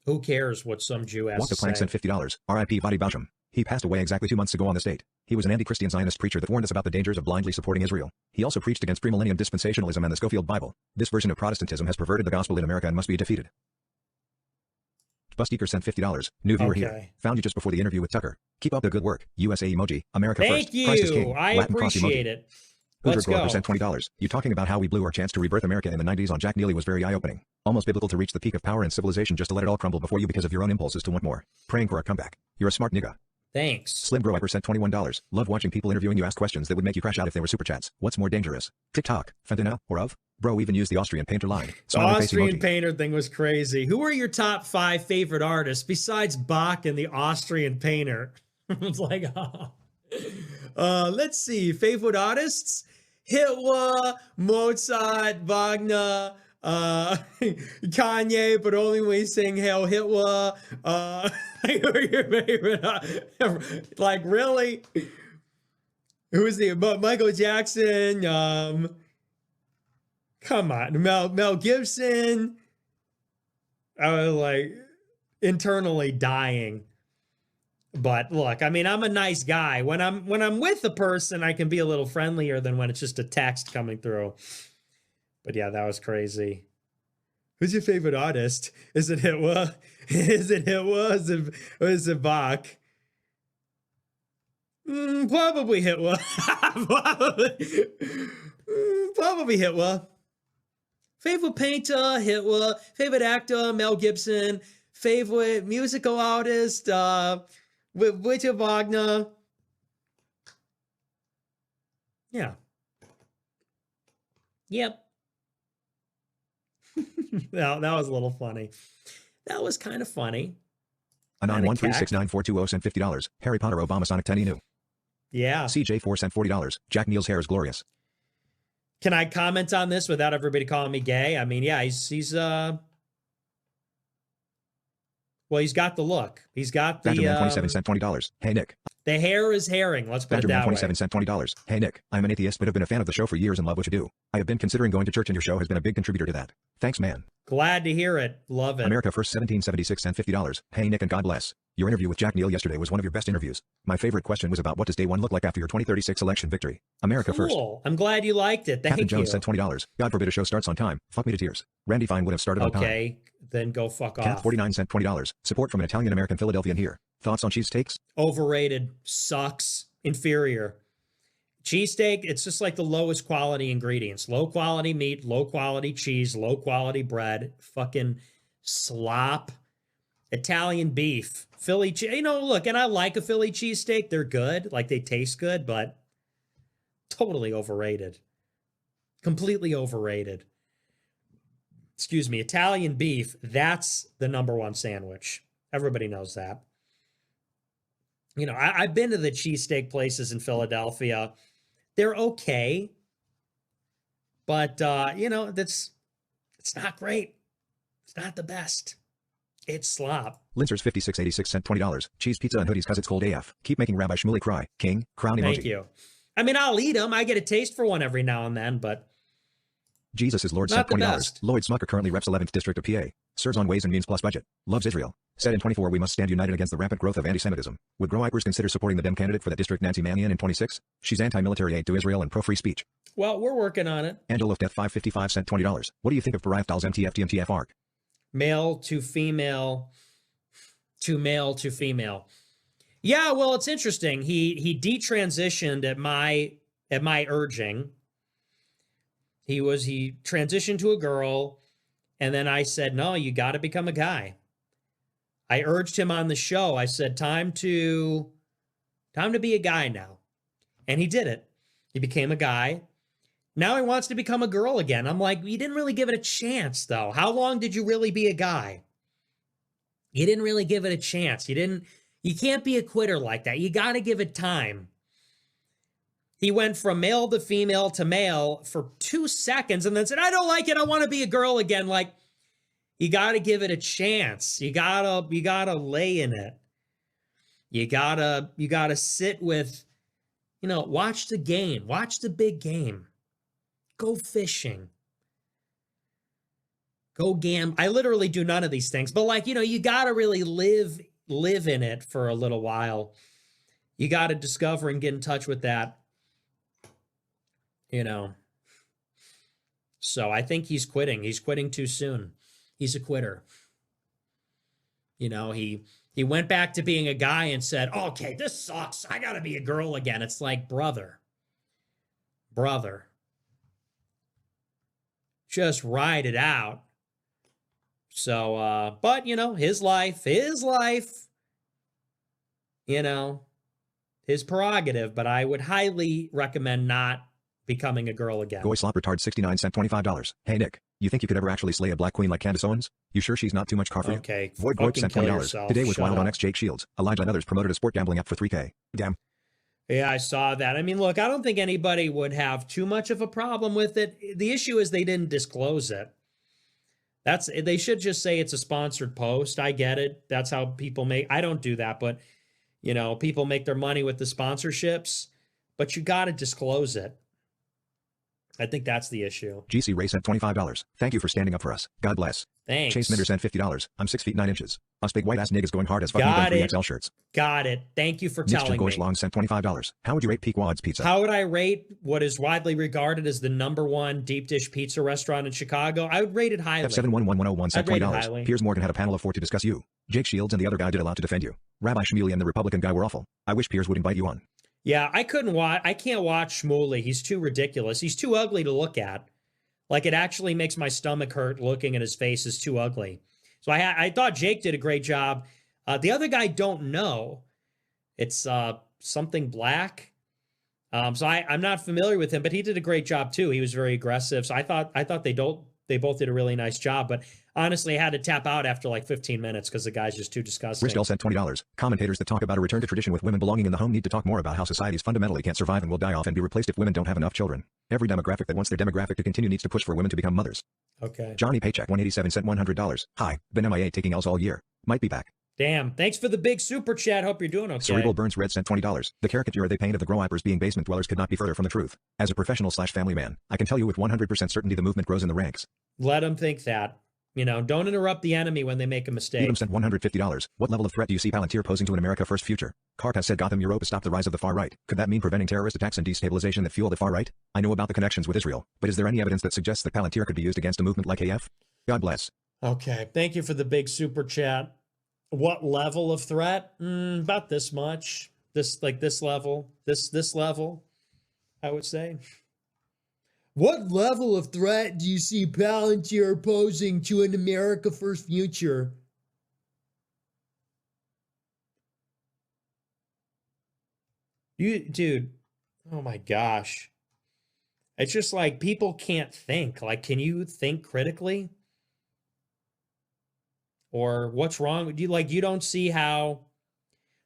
Who cares what some Jew has Walk to the Plank say? sent $50. R.I.P. Vadi Baucham. He passed away exactly 2 months ago on this date. He was an anti-Christian Zionist preacher that warned us about the dangers of blindly supporting Israel. He also preached against premillennium dispensationalism and the Scofield Bible. This version of Protestantism has perverted the gospel in America and must be defeated. Busteaker sent $50. New viewer here. Okay. Found you just before the interview with Tucker. Keep up the good work. USA emoji. America Thank first. Christ is you. king. I Latin cross appreciate emoji. it. Hoosier Let's Grover go. sent $20. You talking about how we blew our chance to rebirth America in the 90s on Jack Neely was very eye-opening. Almost biblical to reach the peak of power and civilization just to let it all crumble before you because of your own impulses to want more. Praying for a comeback. You're a smart nigga. Thanks. Slim Bro Hyper sent $21. Love watching people interviewing you ask questions that would make you crash out if they were super chats. What's more dangerous? TikTok, fentanyl, or of? Bro even used the Austrian painter line. The Smiley face Austrian emoji. painter thing was crazy. Who are your top 5 favorite artists besides Bach and the Austrian painter? It's like, oh. Let's see. Favorite artists? Hitler, Mozart, Wagner, Kanye, but only when we sing Hail Hitler. Who are your favorite? Like, really? Who's the Michael Jackson? Come on, Mel Gibson. I was like internally dying. But look, I mean, I'm a nice guy. When I'm with a person, I can be a little friendlier than when it's just a text coming through. But yeah, that was crazy. Who's your favorite artist? Is it Hitler? Is it Hitler? Or is it Bach? Probably Hitler. Probably Hitler. Favorite painter, Hitler. Favorite actor, Mel Gibson. Favorite musical artist, Richard Wagner. Yeah. Yep. that was a little funny. That was kind of funny. Anon 1369420 sent $50. Harry Potter Obama Sonic 10 new. Yeah. CJ4 sent $40. Jack Neal's hair is glorious. Can I comment on this without everybody calling me gay? I mean, yeah, well, he's got the look. He's got the Badgerman27 sent $20. Hey Nick. The hair is herring. Let's put it that way. Badgerman27 sent $20. Hey Nick, I'm an atheist but have been a fan of the show for years and love what you do. I have been considering going to church and your show has been a big contributor to that. Thanks man. Glad to hear it. Love it. America First 1776 sent $50. Hey Nick and God bless. Your interview with Jack Neal yesterday was one of your best interviews. My favorite question was about what does day one look like after your 2036 election victory. America First. Cool. I'm glad you liked it. Thank Captain you. Jones sent $20. God forbid a show starts on time. Fuck me to tears. Randy Fine would have started on time. Okay, then go fuck Cat off. 49 sent $20. Support from an Italian-American Philadelphian here. Thoughts on cheesesteaks? Overrated. Sucks. Inferior. Cheesesteak, it's just like the lowest quality ingredients. Low quality meat, low quality cheese, low quality bread, fucking slop. Italian beef, Philly cheese. You know, look, and I like a Philly cheesesteak. They're good. Like they taste good, but totally overrated. Completely overrated. Excuse me. Italian beef, that's the #1 sandwich. Everybody knows that. You know, I've been to the cheesesteak places in Philadelphia. They're okay, but you know, it's not great. It's not the best. It's slop. Linsers 5686 sent $20. Cheese pizza and hoodies cause it's cold AF. Keep making Rabbi Shmuley cry. King, crown emoji. Thank you. I mean, I'll eat them. I get a taste for one every now and then, but Jesus is Lord not sent the $20. best. Lloyd Smucker currently reps 11th District of PA. Serves on Ways and Means Plus budget. Loves Israel. Said in 24 we must stand united against the rampant growth of anti-Semitism. Would Groipers consider supporting the Dem candidate for that district Nancy Mannion in 26? She's anti-military aid to Israel and pro-free speech. Well, we're working on it. Angel of Death 555 sent $20. What do you think of Barath Dahl's MTF arc? Male to female to male to female. Yeah, well, it's interesting. He detransitioned at my urging. He transitioned to a girl, and then I said, no, you got to become a guy. I urged him on the show. I said, time to be a guy now. And he did it. He became a guy. Now he wants to become a girl again. I'm like, you didn't really give it a chance, though. How long did you really be a guy? You didn't really give it a chance. You can't be a quitter like that. You got to give it time. He went from male to male for 2 seconds and then said, I don't like it. I want to be a girl again. Like, you got to give it a chance. You gotta lay in it. You gotta sit with, watch the game, watch the big game, go fishing. Go gamble. I literally do none of these things, but like, you got to really live in it for a little while. You got to discover and get in touch with that, you know. So I think he's quitting. He's quitting too soon. He's a quitter. He went back to being a guy and said, "Okay, this sucks. I got to be a girl again." It's like, brother, just ride it out. So, but his life, his prerogative, but I would highly recommend not becoming a girl again. Goy Slop Retard 69 cent $25. Hey Nick, you think you could ever actually slay a black queen like Candace Owens? You sure she's not too much car for you? Okay. Void Void sent $20. Today was wild on X Jake Shields. Elijah and others promoted a sport gambling app for $3K. Damn. Yeah, I saw that. I mean, look, I don't think anybody would have too much of a problem with it. The issue is they didn't disclose it. They should just say it's a sponsored post. I get it. That's how people I don't do that, but people make their money with the sponsorships, but you got to disclose it. I think that's the issue. GC Ray sent $25. Thank you for standing up for us. God bless. Thanks. Chase Minder sent $50. I'm 6 feet 9 inches. Us big white ass niggas going hard as fuck. Got it. 3XL shirts. Got it. Thank you for telling me. Long sent $25. How would you rate Pequod's Pizza? How would I rate what is widely regarded as the #1 deep dish pizza restaurant in Chicago? I would rate it highly. F711101 sent $20. Piers Morgan had a panel of 4 to discuss you. Jake Shields and the other guy did a lot to defend you. Rabbi Shmuley and the Republican guy were awful. I wish Piers would invite you on. Yeah, I can't watch Shmuley. He's too ridiculous. He's too ugly to look at. Like, it actually makes my stomach hurt looking at his face. Is too ugly. So I thought Jake did a great job. The other guy don't know. It's something black. So I'm not familiar with him, but he did a great job too. He was very aggressive. So I thought they both did a really nice job. But honestly, I had to tap out after like 15 minutes because the guy's just too disgusting. Ristel sent $20. Commentators that talk about a return to tradition with women belonging in the home need to talk more about how societies fundamentally can't survive and will die off and be replaced if women don't have enough children. Every demographic that wants their demographic to continue needs to push for women to become mothers. Okay. Johnny Paycheck 187 sent $100. Hi, been MIA taking L's all year. Might be back. Damn. Thanks for the big super chat. Hope you're doing okay. Cerebral Burns Red sent $20. The caricature they paint of the Grow-Wipers being basement dwellers could not be further from the truth. As a professional/family man, I can tell you with 100% certainty the movement grows in the ranks. Let them think that. Don't interrupt the enemy when they make a mistake. Edom sent $150. What level of threat do you see Palantir posing to an America First future? Carp has said Gotham Europa stopped the rise of the far right. Could that mean preventing terrorist attacks and destabilization that fuel the far right? I know about the connections with Israel, but is there any evidence that suggests that Palantir could be used against a movement like AF? God bless. Okay. Thank you for the big super chat. What level of threat? About this much. This level. This level, I would say. What level of threat do you see Palantir posing to an America First future? Dude, oh my gosh. It's just like people can't think. Like, can you think critically? Or what's wrong with you? Like, you don't see how.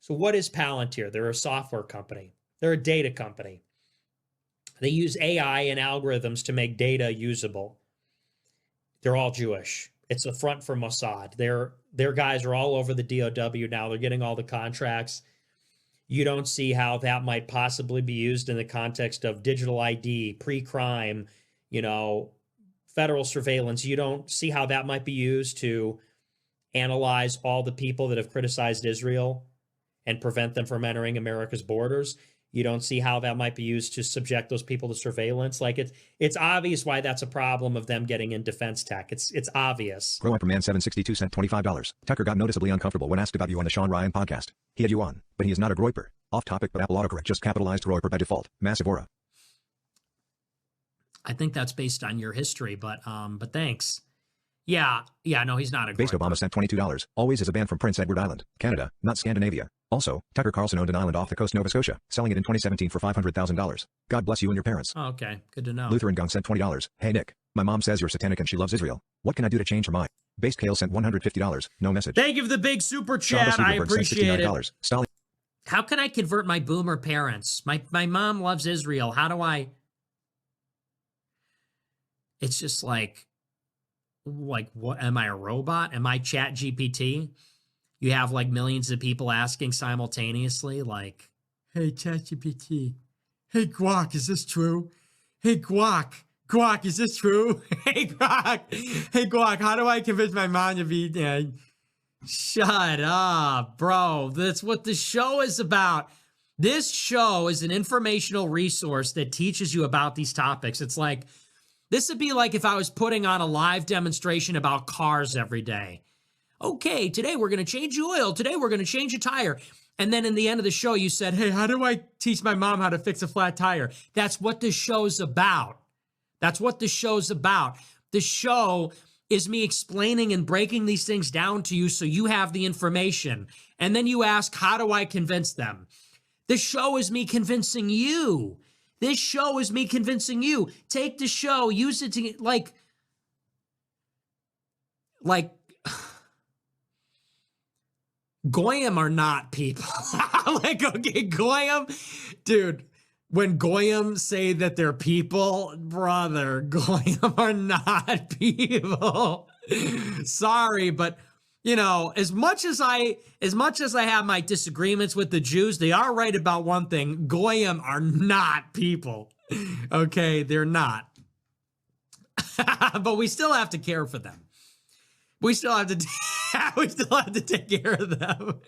So what is Palantir? They're a software company. They're a data company. They use AI and algorithms to make data usable. They're all Jewish. It's a front for Mossad. Their guys are all over the DOW now. They're getting all the contracts. You don't see how that might possibly be used in the context of digital ID, pre-crime, federal surveillance. You don't see how that might be used to analyze all the people that have criticized Israel and prevent them from entering America's borders. You don't see how that might be used to subject those people to surveillance. Like, it's obvious why that's a problem of them getting in defense tech. It's obvious. Grow-Wiper-Man 762 sent $25. Tucker got noticeably uncomfortable when asked about you on the Sean Ryan podcast. He had you on, but he is not a Groiper. Off topic, but Apple autocorrect just capitalized Groiper by default. Massive aura. I think that's based on your history, but thanks. Yeah, no, he's not a Based Obama sent $22. Always is a band from Prince Edward Island, Canada, not Scandinavia. Also, Tucker Carlson owned an island off the coast of Nova Scotia, selling it in 2017 for $500,000. God bless you and your parents. Oh, okay, good to know. Lutheran Gung sent $20. Hey Nick, my mom says you're satanic and she loves Israel. What can I do to change her mind? Based Kale sent $150. No message. Thank you for the big super chat. I appreciate it. Stalin. How can I convert my boomer parents? My mom loves Israel. How do I? It's just like what? Am I a robot? Am I Chat GPT? You have like millions of people asking simultaneously, like, "Hey, Chat GPT. Hey, Guac, is this true? Hey, Guac, Guac, is this true? Hey, Guac. Hey, Guac, how do I convince my mom to be... Shut up, bro. That's what the show is about. This show is an informational resource that teaches you about these topics. It's like, this would be like if I was putting on a live demonstration about cars every day. Okay, today we're going to change the oil. Today we're going to change a tire. And then in the end of the show, you said, hey, how do I teach my mom how to fix a flat tire? That's what this show's about. That's what the show's about. The show is me explaining and breaking these things down to you so you have the information. And then you ask, how do I convince them? The show is me convincing you. This show is me convincing you. Take the show, use it to, like, Goyim are not people. Like, okay, Goyim, dude, when Goyim say that they're people, brother, Goyim are not people. Sorry, but you know, as much as I have my disagreements with the Jews, they are right about one thing. Goyim are not people. Okay, they're not. But we still have to care for them. We still have to take care of them.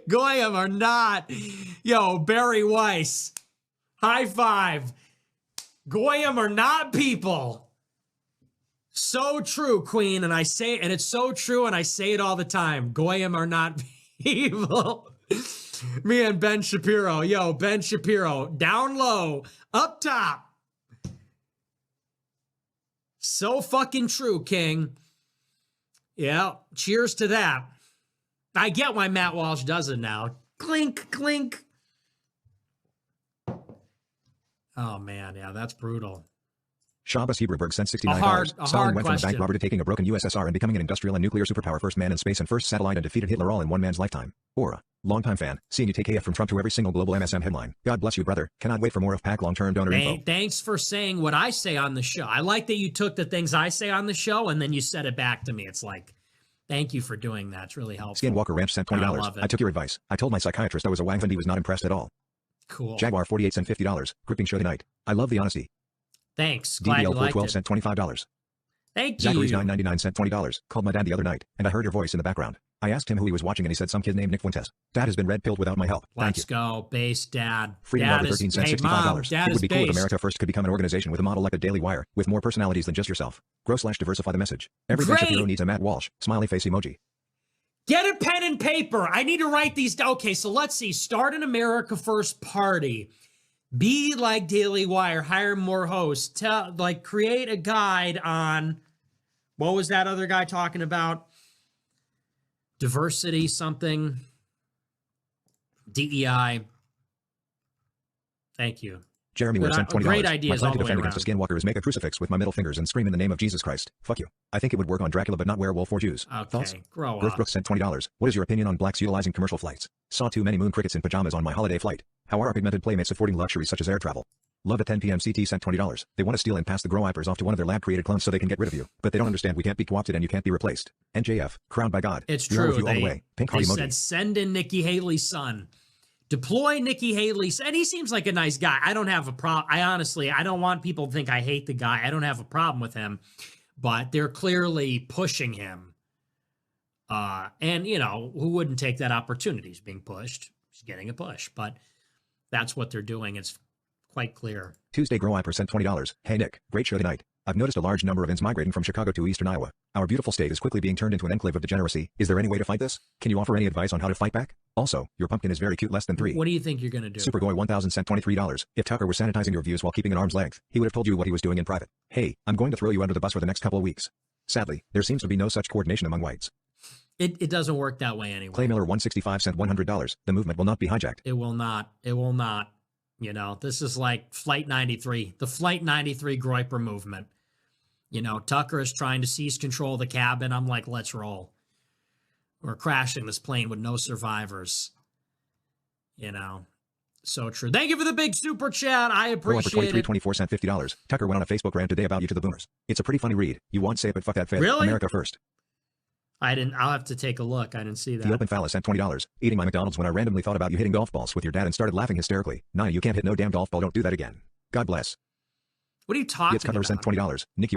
Goyim are not. Yo, Barry Weiss. High five. Goyim are not people. So true, Queen, and I say, and it's so true, and I say it all the time. Goyim are not people. Me and Ben Shapiro. Yo, Ben Shapiro. Down low. Up top. So fucking true, King. Yeah, cheers to that. I get why Matt Walsh does it now. Clink, clink. Oh, man, yeah, that's brutal. Shabbos Hebrewberg sent $69. A Stalin hard went question. from a bank robber to taking a broken USSR and becoming an industrial and nuclear superpower, first man in space and first satellite, and defeated Hitler all in one man's lifetime. Aura. Longtime fan. Seeing you take AF from Trump to every single global MSM headline. God bless you, brother. Cannot wait for more of PAC long-term donor info. Thanks for saying what I say on the show. I like that you took the things I say on the show and then you said it back to me. It's like, thank you for doing that. It's really helpful. Skinwalker Ranch sent $20. I love it. I took your advice. I told my psychiatrist I was a wank and he was not impressed at all. Cool. Jaguar 48 sent $50. Gripping show tonight. I love the honesty. Thanks. Glad you DBL liked 412 it. sent $25. Thank you. Zachary's 999 sent $20. Called my dad the other night, and I heard your voice in the background. I asked him who he was watching, and he said some kid named Nick Fuentes. Dad has been red-pilled without my help. Thank you. Let's go. Base Dad. Freedom Dad Lover is, 13 cent hey, $65. Mom, Dad It would be cool if based. America First could become an organization with a model like the Daily Wire, with more personalities than just yourself. Grow/diversify the message. Every Ben Shapiro needs a Matt Walsh. Smiley face emoji. Get a pen and paper. I need to write these down. Okay, so let's see. Start an America First party. Be like Daily Wire. Hire more hosts. Create a guide on, what was that other guy talking about? Diversity something. DEI. Thank you. Jeremy Ware sent $20. Great ideas my all plan the to way defend against a skinwalker is make a crucifix with my middle fingers and scream in the name of Jesus Christ. Fuck you. I think it would work on Dracula but not werewolf or Jews. Okay, Thoughts? grow Griff up. Brooks sent $20. What is your opinion on blacks utilizing commercial flights? Saw too many moon crickets in pajamas on my holiday flight. How are our pigmented playmates affording luxuries such as air travel? Love at 10 p.m. CT sent $20. They want to steal and pass the grow wipers off to one of their lab-created clones so they can get rid of you. But they don't understand we can't be co-opted and you can't be replaced. NJF, crowned by God. It's We are true. with you all the way. Pink heart They emoji. said send in Nikki Haley's son. Deploy Nikki Haley. And he seems like a nice guy. I don't have a problem. I don't want people to think I hate the guy. I don't have a problem with him. But they're clearly pushing him. And, you know, who wouldn't take that opportunity? He's being pushed. He's getting a push. But that's what they're doing. It's quite clear. Tuesday Grow Wiper sent $20. Hey Nick, great show tonight. I've noticed a large number of ins migrating from Chicago to eastern Iowa. Our beautiful state is quickly being turned into an enclave of degeneracy. Is there any way to fight this? Can you offer any advice on how to fight back? Also, your pumpkin is very cute, less than 3. What do you think you're going to do? Supergoy 1000 sent $23. If Tucker were sanitizing your views while keeping an arm's length, he would have told you what he was doing in private. Hey, I'm going to throw you under the bus for the next couple of weeks. Sadly, there seems to be no such coordination among whites. It doesn't work that way anyway. Clay Miller 165 sent $100. The movement will not be hijacked. It will not. It will not. You know, this is like Flight 93, the Flight 93 Groiper movement. You know, Tucker is trying to seize control of the cabin. I'm like, let's roll. We're crashing this plane with no survivors. You know, so true. Thank you for the big super chat. I appreciate it. 24 sent $50. Tucker went on a Facebook rant today about you to the boomers. It's a pretty funny read. You won't say it, but fuck that fed. Really? America first. I'll have to take a look. I didn't see that. The Open Phallus sent $20. Eating my McDonald's when I randomly thought about you hitting golf balls with your dad and started laughing hysterically. Nah, you can't hit no damn golf ball. Don't do that again. God bless. What are you talking Yates Cutler about? sent $20. Nikki